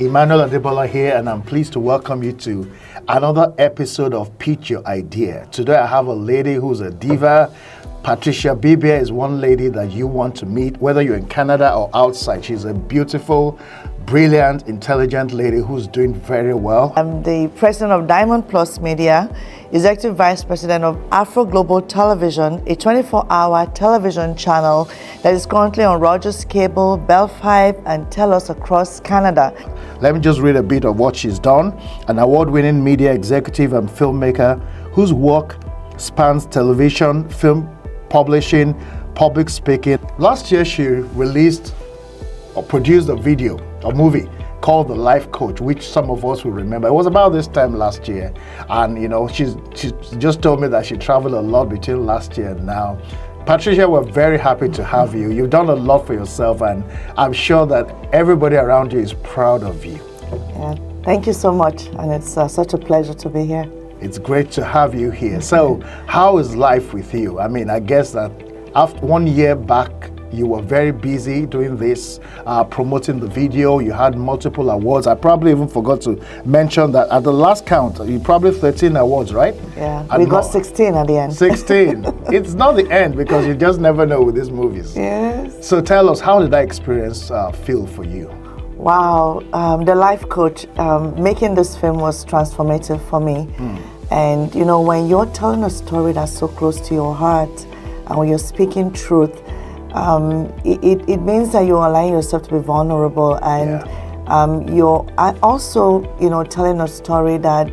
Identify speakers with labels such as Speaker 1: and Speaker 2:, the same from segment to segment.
Speaker 1: Emmanuel Adebola here, and I'm pleased to welcome you to another episode of Pitch Your Idea. Today I have a lady who's a diva. Patricia Bebia is one lady that you want to meet, whether you're in Canada or outside. She's a beautiful, brilliant, intelligent lady who's doing very well.
Speaker 2: I'm the president of Diamond Plus Media, executive vice president of Afro Global Television, a 24-hour television channel that is currently on Rogers Cable, Bell 5, and Telus across Canada.
Speaker 1: Let me just read a bit of what she's done. An award-winning media executive and filmmaker whose work spans television, film publishing, public speaking. Last year, she released or produced a movie called The Life Coach, which some of us will remember. It was about this time last year. And, you know, she just told me that she traveled a lot between last year and now. Patricia, we're very happy to have you. You've done a lot for yourself, and I'm sure that everybody around you is proud of you.
Speaker 2: Yeah, thank you so much, and it's such a pleasure to be here.
Speaker 1: It's great to have you here. So, how is life with you? I mean, I guess that after 1 year back, you were very busy doing this, promoting the video. You had multiple awards. I probably even forgot to mention that at the last count, you probably 13 awards, right?
Speaker 2: Yeah, we got 16 at the end.
Speaker 1: 16. It's not the end because you just never know with these movies.
Speaker 2: Yes.
Speaker 1: So tell us, how did that experience feel for you?
Speaker 2: Wow, The Life Coach, making this film was transformative for me. And you know, when you're telling a story that's so close to your heart, and when you're speaking truth, it means that you're allowing yourself to be vulnerable, and you're also, you know, telling a story that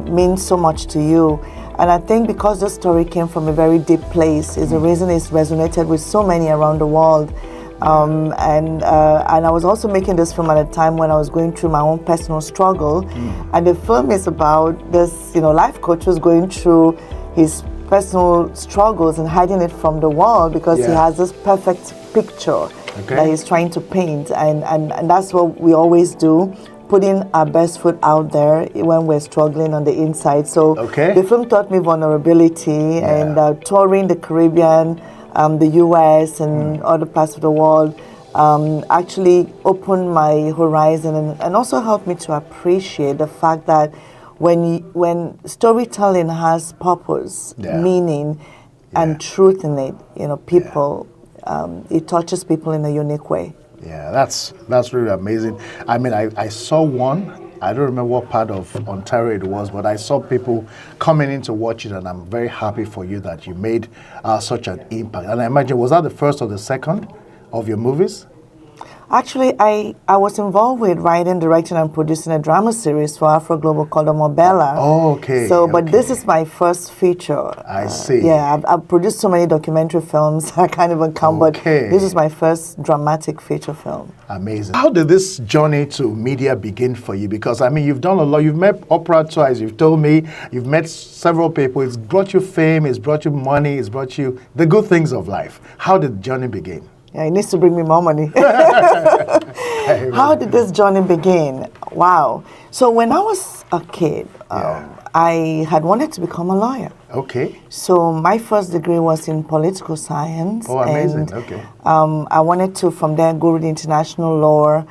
Speaker 2: means so much to you. And I think because the story came from a very deep place is the reason it's resonated with so many around the world. And I was also making this film at a time when I was going through my own personal struggle. And the film is about this, you know, life coach who's going through his personal struggles and hiding it from the world because he has this perfect picture that he's trying to paint. And that's what we always do, putting our best foot out there when we're struggling on the inside. So the film taught me vulnerability, and touring the Caribbean, the US and other parts of the world actually opened my horizon and also helped me to appreciate the fact that when storytelling has purpose, meaning, and truth in it, you know, people, it touches people in a unique way.
Speaker 1: Yeah, that's really amazing. I mean, I saw one. I don't remember what part of Ontario it was, but I saw people coming in to watch it, and I'm very happy for you that you made such an impact. And I imagine, was that the first or the second of your movies?
Speaker 2: Actually, I was involved with writing, directing, and producing a drama series for Afro Global called Bella.
Speaker 1: Oh, okay.
Speaker 2: So, but this is my first feature.
Speaker 1: I see.
Speaker 2: Yeah, I've produced so many documentary films, I can't even count, but this is my first dramatic feature film.
Speaker 1: Amazing. How did this journey to media begin for you? Because, I mean, you've done a lot. You've met Oprah twice. You've told me you've met several people. It's brought you fame. It's brought you money. It's brought you the good things of life. How did the journey begin?
Speaker 2: Yeah, it needs to bring me more money. How did this journey begin? Wow. So when I was a kid, I had wanted to become a lawyer. Okay. So my first degree was in political science.
Speaker 1: Oh, amazing.
Speaker 2: And, I wanted to, from there, go to international law.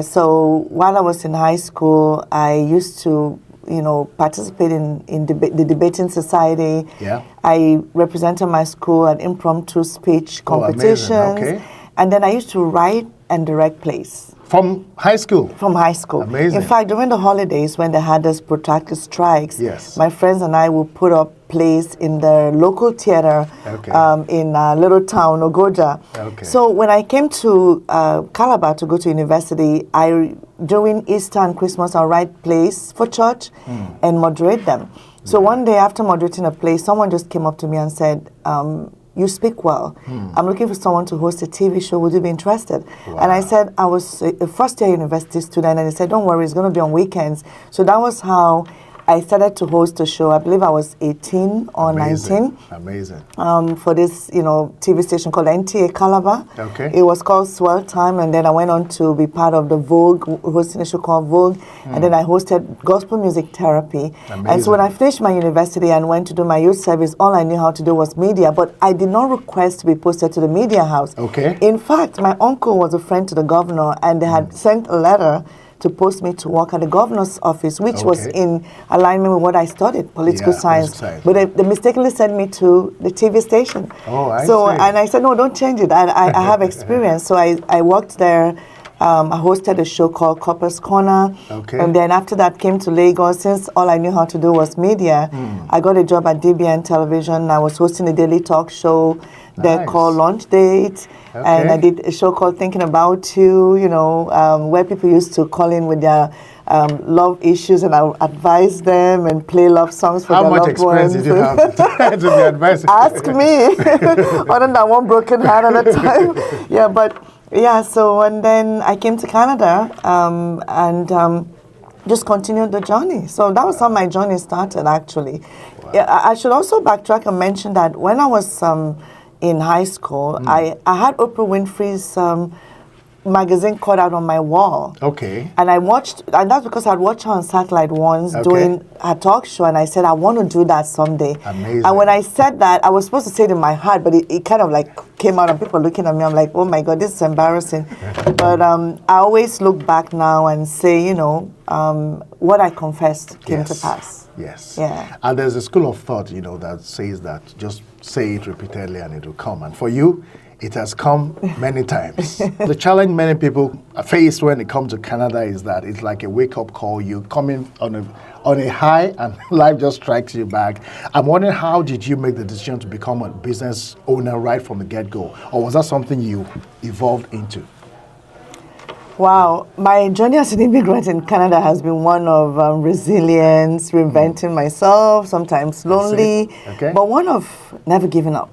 Speaker 2: So while I was in high school, I used to, you know, participate in the debating society. Yeah. I represented my school at impromptu speech competitions. And then I used to write and direct plays.
Speaker 1: From high school?
Speaker 2: From high school.
Speaker 1: Amazing.
Speaker 2: In fact, during the holidays when they had those protracted strikes, my friends and I would put up plays in the local theater in a little town, Ogoja. So when I came to Calabar to go to university, during Easter and Christmas, I write plays for church and moderate them. So one day after moderating a play, someone just came up to me and said, you speak well. I'm looking for someone to host a TV show. Would you be interested? Wow. And I said, I was a first-year university student, and they said, don't worry, it's going to be on weekends. So that was how I started to host a show. I believe I was 18 or 19.
Speaker 1: Amazing.
Speaker 2: For this, TV station called NTA Calabar.
Speaker 1: Okay.
Speaker 2: It was called Swell Time, and then I went on to be part of the Vogue, hosting a show called Vogue, and then I hosted Gospel Music Therapy.
Speaker 1: Amazing.
Speaker 2: And so when I finished my university and went to do my youth service, all I knew how to do was media, but I did not request to be posted to the media house.
Speaker 1: Okay.
Speaker 2: In fact, my uncle was a friend to the governor, and they had sent a letter to post me to work at the governor's office, which was in alignment with what I studied, political science. But they mistakenly sent me to the TV station.
Speaker 1: Oh, I
Speaker 2: see. And I said, no, don't change it. I have experience. So I worked there. I hosted a show called Copper's Corner.
Speaker 1: Okay.
Speaker 2: And then after that, came to Lagos. Since all I knew how to do was media, I got a job at DBN Television. I was hosting a daily talk show they called Lunch Date. Okay. And I did a show called Thinking About You, where people used to call in with their love issues, and I would advise them and play love songs for their loved ones.
Speaker 1: How much experience did you have to be advising?
Speaker 2: Ask me. Other than one broken heart at a time. So and then I came to Canada and just continued the journey. So that was how my journey started, actually. Wow. Yeah, I should also backtrack and mention that when I was in high school, I had Oprah Winfrey's magazine cut out on my wall.
Speaker 1: Okay.
Speaker 2: And I watched, and that's because I'd watched her on satellite once doing her talk show, and I said, I want to do that someday.
Speaker 1: Amazing.
Speaker 2: And when I said that, I was supposed to say it in my heart, but it kind of like came out and people looking at me, I'm like, oh my God, this is embarrassing. But I always look back now and say, what I confessed came to pass.
Speaker 1: Yes.
Speaker 2: Yeah.
Speaker 1: And there's a school of thought, that says that just say it repeatedly and it will come. And for you, it has come many times. The challenge many people face when it comes to Canada is that it's like a wake-up call. You come in on a high and life just strikes you back. I'm wondering, how did you make the decision to become a business owner right from the get-go? Or was that something you evolved into?
Speaker 2: Wow, my journey as an immigrant in Canada has been one of resilience, reinventing myself, sometimes lonely, but one of never giving up.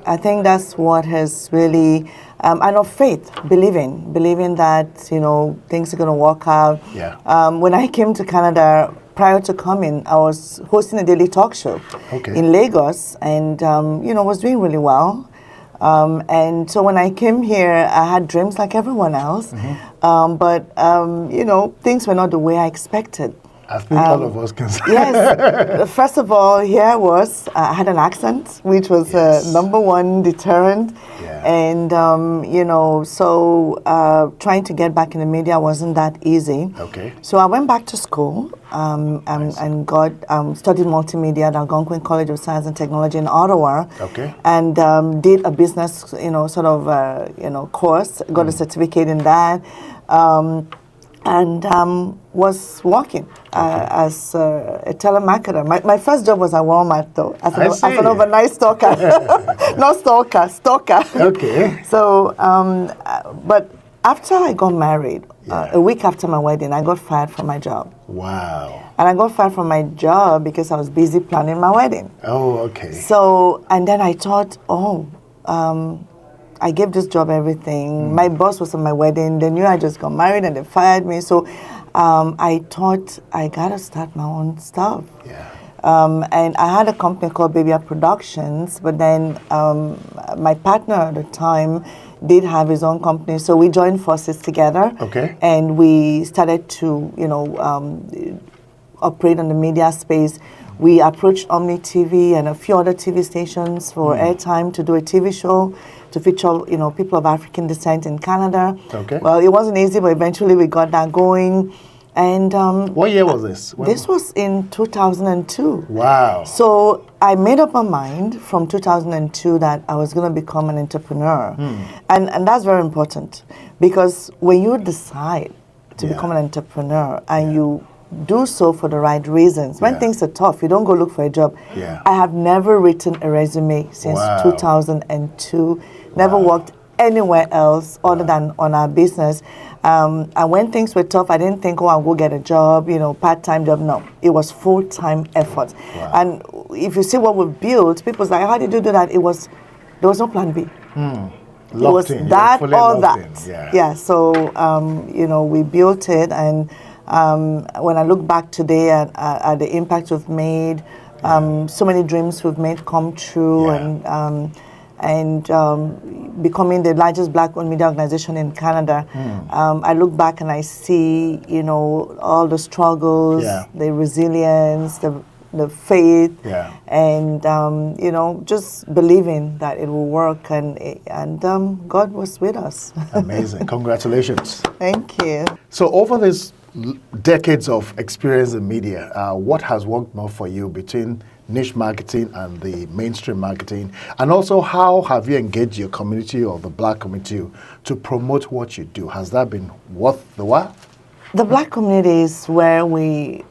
Speaker 2: I think that's what has really, and of faith, believing that, things are going to work out.
Speaker 1: Yeah.
Speaker 2: When I came to Canada, prior to coming, I was hosting a daily talk show in Lagos and, was doing really well. And so when I came here, I had dreams like everyone else, but, things were not the way I expected.
Speaker 1: I think all of us can say.
Speaker 2: Yes. First of all, here I had an accent, which was number one deterrent.
Speaker 1: Yeah.
Speaker 2: And, so trying to get back in the media wasn't that easy.
Speaker 1: Okay.
Speaker 2: So I went back to school and studied multimedia at Algonquin College of Science and Technology in Ottawa.
Speaker 1: Okay.
Speaker 2: And did a business, course, got a certificate in that. And was working as a telemarketer. My first job was at Walmart, though, as an overnight stalker. Not stalker. Okay. So, but after I got married, a week after my wedding, I got fired from my job.
Speaker 1: Wow.
Speaker 2: And I got fired from my job because I was busy planning my wedding.
Speaker 1: Oh, okay.
Speaker 2: So, and then I thought, I gave this job everything. My boss was at my wedding. They knew I just got married and they fired me. So I thought I got to start my own stuff.
Speaker 1: Yeah.
Speaker 2: And I had a company called Bebia Productions, but then my partner at the time did have his own company. So we joined forces together.
Speaker 1: Okay.
Speaker 2: And we started to, operate on the media space. We approached Omni TV and a few other TV stations for airtime to do a TV show to feature, people of African descent in Canada.
Speaker 1: Okay.
Speaker 2: Well, it wasn't easy, but eventually we got that going. And
Speaker 1: what year was this?
Speaker 2: This was in 2002.
Speaker 1: Wow.
Speaker 2: So I made up my mind from 2002 that I was going to become an entrepreneur. And that's very important because when you decide to become an entrepreneur and you do so for the right reasons. When things are tough, you don't go look for a job.
Speaker 1: Yeah.
Speaker 2: I have never written a resume since 2002. Never worked anywhere else other than on our business. And when things were tough, I didn't think, I'll go get a job, part-time job. No, it was full-time effort.
Speaker 1: Wow.
Speaker 2: And if you see what we've built, people's like, how did you do that? There was no plan B. It was that or that.
Speaker 1: Yeah.
Speaker 2: So, we built it and When I look back today at the impact we've made, so many dreams we've made come true, and becoming the largest Black-owned media organization in Canada. I look back and I see, all the struggles, the resilience, the faith, and just believing that it will work, and God was with us.
Speaker 1: Amazing. Congratulations.
Speaker 2: Thank you.
Speaker 1: So over these decades of experience in media, what has worked more for you between niche marketing and the mainstream marketing? And also, how have you engaged your community or the Black community to promote what you do? Has that been worth the while?
Speaker 2: The Black community is where we,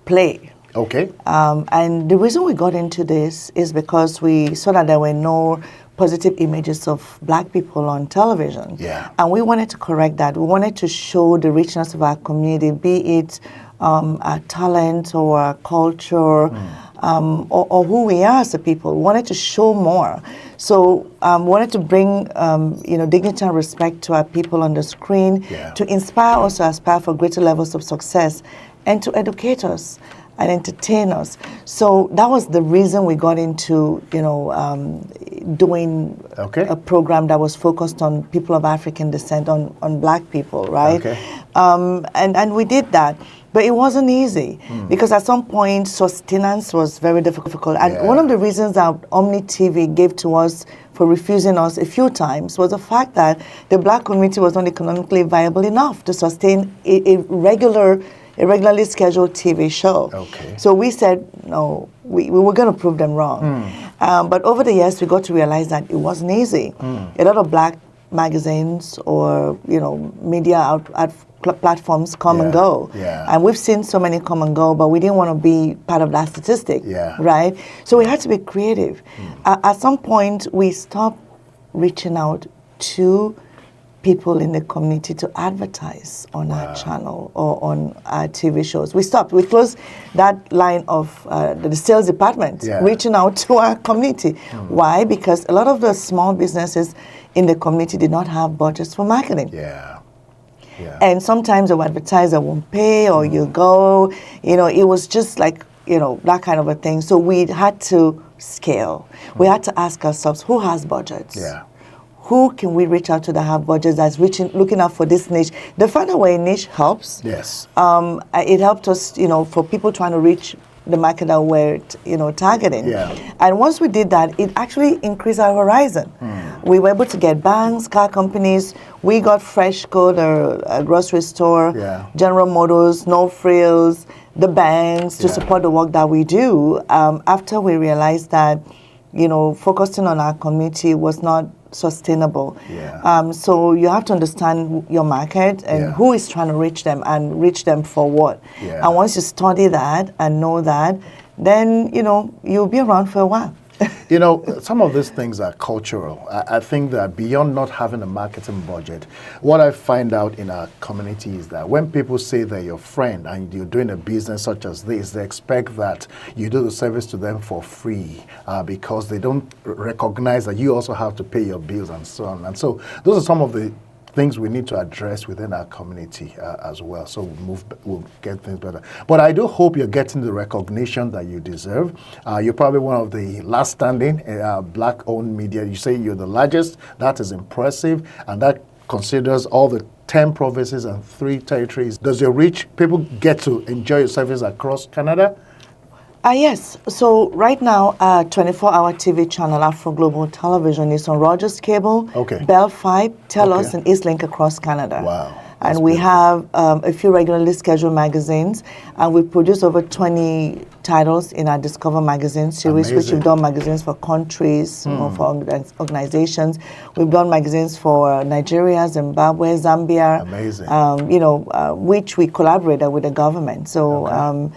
Speaker 2: play.
Speaker 1: Okay.
Speaker 2: And the reason we got into this is because we saw that there were no positive images of Black people on television.
Speaker 1: Yeah.
Speaker 2: And we wanted to correct that. We wanted to show the richness of our community, be it our talent or our culture, or who we are as a people. We wanted to show more. So we wanted to bring dignity and respect to our people on the screen, to inspire us to aspire for greater levels of success, and to educate us and entertain us. So that was the reason we got into, doing a program that was focused on people of African descent, on Black people, right?
Speaker 1: Okay.
Speaker 2: And we did that. But it wasn't easy because at some point sustenance was very difficult. And one of the reasons that Omni TV gave to us for refusing us a few times was the fact that the Black community was not economically viable enough to sustain a regularly scheduled TV show.
Speaker 1: Okay.
Speaker 2: So we said, no, we were going to prove them wrong. But over the years, we got to realize that it wasn't easy. A lot of Black magazines or, media platforms come and go. And we've seen so many come and go, but we didn't want to be part of that statistic, right? So we had to be creative. At some point, we stopped reaching out to people in the community to advertise on our channel or on our TV shows. We stopped. We closed that line of the sales department, reaching out to our community. Why? Because a lot of the small businesses in the community did not have budgets for marketing. And sometimes the advertiser won't pay, or you go, it was just like, that kind of a thing. So we had to scale. We had to ask ourselves, who has budgets? Who can we reach out to that have budgets that's looking out for this niche? The fact that we're a niche helps. It helped us, for people trying to reach the market that we're, targeting. And once we did that, it actually increased our horizon. We were able to get banks, car companies. We got Freshco, a grocery store, General Motors, No Frills, the banks to support the work that we do. After we realized that, focusing on our community was not sustainable. So you have to understand your market and who is trying to reach them and reach them for what. And once you study that and know that, then, you'll be around for a while.
Speaker 1: Some of these things are cultural. I think that beyond not having a marketing budget, what I find out in our community is that when people say they're your friend and you're doing a business such as this, they expect that you do the service to them for free because they don't recognize that you also have to pay your bills and so on. And so those are some of the things we need to address within our community as well. So we'll get things better. But I do hope you're getting the recognition that you deserve. You're probably one of the last standing Black-owned media. You say you're the largest. That is impressive, and that considers all the 10 provinces and 3 territories. Does your reach, people get to enjoy your service across Canada?
Speaker 2: Yes. So right now, 24-hour TV channel Afro Global Television is on Rogers Cable, Bell 5, TELUS, and Eastlink across Canada.
Speaker 1: Wow.
Speaker 2: And we have a few regularly scheduled magazines, and we produce over 20 titles in our Discover magazine series, which we've done magazines for countries, for organizations. We've done magazines for Nigeria, Zimbabwe, Zambia. Which we collaborated with the government. So.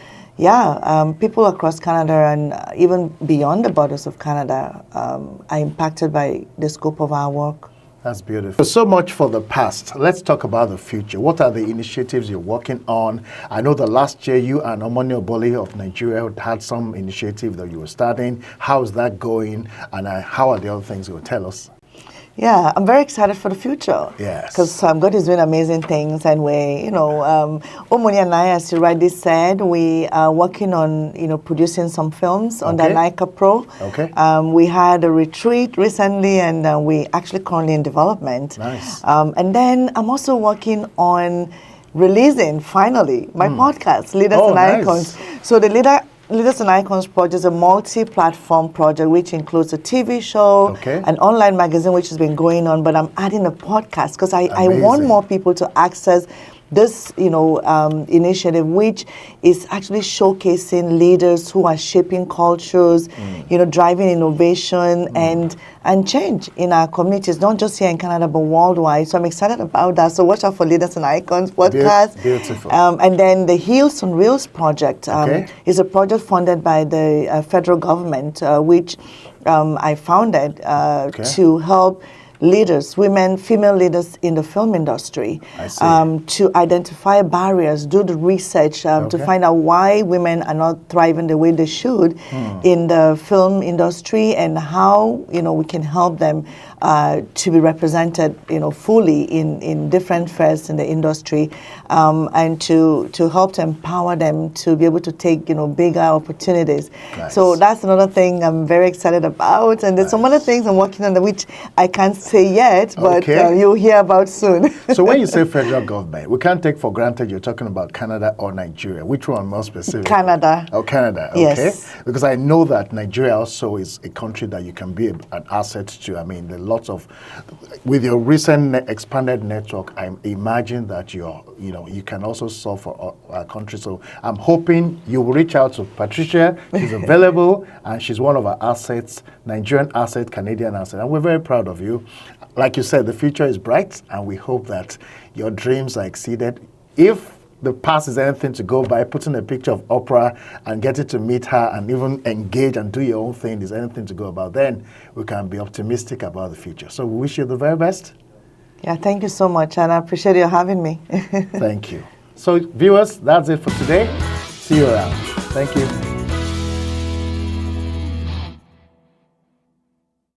Speaker 2: People across Canada and even beyond the borders of Canada are impacted by the scope of our work.
Speaker 1: That's beautiful. So much for the past. Let's talk about the future. What are the initiatives you're working on? I know that last year you and Omoni Oboli of Nigeria had some initiative that you were starting. How is that going? And how are the other things you will tell us?
Speaker 2: Yeah, I'm very excited for the future.
Speaker 1: Yes.
Speaker 2: Because God is doing amazing things, and Omoni and I, as you rightly said, we are working on, producing some films under
Speaker 1: Okay.
Speaker 2: NICA Pro.
Speaker 1: Okay.
Speaker 2: We had a retreat recently, and we actually currently in development.
Speaker 1: Nice.
Speaker 2: And then I'm also working on releasing, finally, my podcast, Leaders
Speaker 1: Oh,
Speaker 2: and
Speaker 1: nice.
Speaker 2: Icons. So the Leaders and Icons project is a multi-platform project which includes a TV show,
Speaker 1: Okay.
Speaker 2: an online magazine which has been going on, but I'm adding a podcast because I want
Speaker 1: Amazing.
Speaker 2: more people to access this, initiative, which is actually showcasing leaders who are shaping cultures, driving innovation and change in our communities, not just here in Canada, but worldwide. So I'm excited about that. So watch out for Leaders and Icons podcast.
Speaker 1: Beautiful.
Speaker 2: And then the Heels on Reels project
Speaker 1: Okay.
Speaker 2: is a project funded by the federal government, which I founded to help leaders, female leaders in the film industry,
Speaker 1: I see.
Speaker 2: to identify barriers, do the research to find out why women are not thriving the way they should in the film industry, and how we can help them to be represented fully in different fairs in the industry, and to help to empower them to be able to take bigger opportunities.
Speaker 1: Nice.
Speaker 2: So that's another thing I'm very excited about, and there's some other things I'm working on which I can't say yet, but you'll hear about soon.
Speaker 1: So when you say federal government, we can't take for granted you're talking about Canada or Nigeria. Which one more specific?
Speaker 2: Canada.
Speaker 1: Oh, Canada. Okay.
Speaker 2: Yes.
Speaker 1: Because I know that Nigeria also is a country that you can be an asset to. I mean, there are lots of, with your recent expanded network, I imagine that you can also solve for our country. So I'm hoping you will reach out to Patricia. She's available, and she's one of our assets, Nigerian asset, Canadian asset, and we're very proud of you. Like you said, the future is bright, and we hope that your dreams are exceeded. If the past is anything to go by, putting a picture of Oprah and getting to meet her and even engage and do your own thing is anything to go about, then we can be optimistic about the future. So we wish you the very best.
Speaker 2: Yeah, thank you so much, and I appreciate you having me.
Speaker 1: Thank you. So viewers, that's it for today. See you around. Thank you.